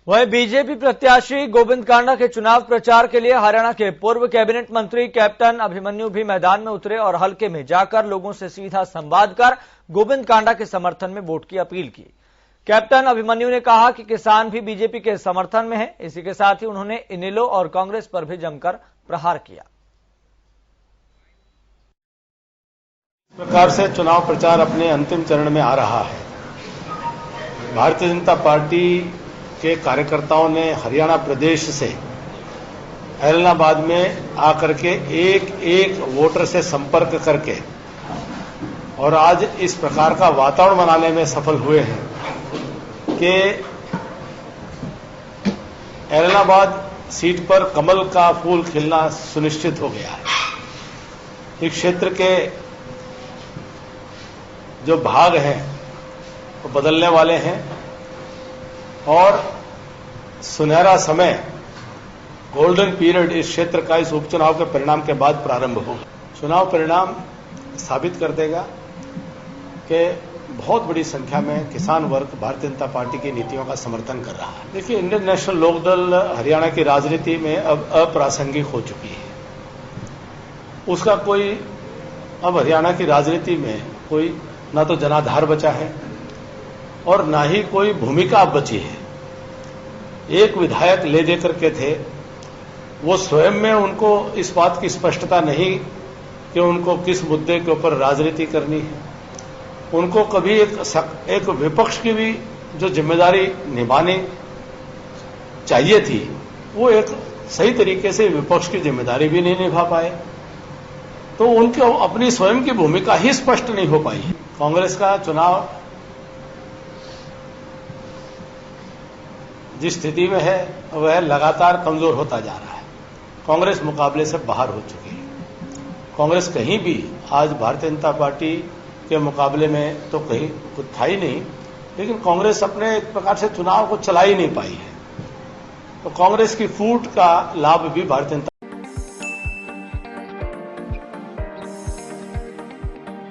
वहीं बीजेपी प्रत्याशी गोविंद कांडा के चुनाव प्रचार के लिए हरियाणा के पूर्व कैबिनेट मंत्री कैप्टन अभिमन्यु भी मैदान में उतरे और हलके में जाकर लोगों से सीधा संवाद कर गोविंद कांडा के समर्थन में वोट की अपील की। कैप्टन अभिमन्यु ने कहा कि किसान भी बीजेपी के समर्थन में है। इसी के साथ ही उन्होंने इनेलो और कांग्रेस पर भी जमकर प्रहार किया। इस प्रकार से चुनाव प्रचार अपने अंतिम चरण में आ रहा है। भारतीय जनता पार्टी के कार्यकर्ताओं ने हरियाणा प्रदेश से ऐलनाबाद में आकर के एक एक वोटर से संपर्क करके और आज इस प्रकार का वातावरण बनाने में सफल हुए हैं कि ऐलनाबाद सीट पर कमल का फूल खिलना सुनिश्चित हो गया है। इस क्षेत्र के जो भाग हैं वो बदलने वाले हैं और सुनहरा समय गोल्डन पीरियड इस क्षेत्र का इस उपचुनाव के परिणाम के बाद प्रारंभ होगा। चुनाव परिणाम साबित कर देगा कि बहुत बड़ी संख्या में किसान वर्ग भारतीय जनता पार्टी की नीतियों का समर्थन कर रहा है। देखिए, इंडियन नेशनल लोकदल हरियाणा की राजनीति में अब अप्रासंगिक हो चुकी है। उसका कोई अब हरियाणा की राजनीति में कोई ना तो जनाधार बचा है और ना ही कोई भूमिका अब बची है। एक विधायक ले दे करके थे, वो स्वयं में उनको इस बात की स्पष्टता नहीं कि उनको किस मुद्दे के ऊपर राजनीति करनी है। उनको कभी एक विपक्ष की भी जो जिम्मेदारी निभानी चाहिए थी, वो एक सही तरीके से विपक्ष की जिम्मेदारी भी नहीं निभा पाए, तो उनके अपनी स्वयं की भूमिका ही स्पष्ट नहीं हो पाई। कांग्रेस का चुनाव जिस स्थिति में है वह लगातार कमजोर होता जा रहा है। कांग्रेस मुकाबले से बाहर हो चुकी है। कांग्रेस कहीं भी आज भारतीय जनता पार्टी के मुकाबले में तो कहीं कुछ था ही नहीं, लेकिन कांग्रेस अपने एक प्रकार से चुनाव को चला ही नहीं पाई है। तो कांग्रेस की फूट का लाभ भी भारतीय जनता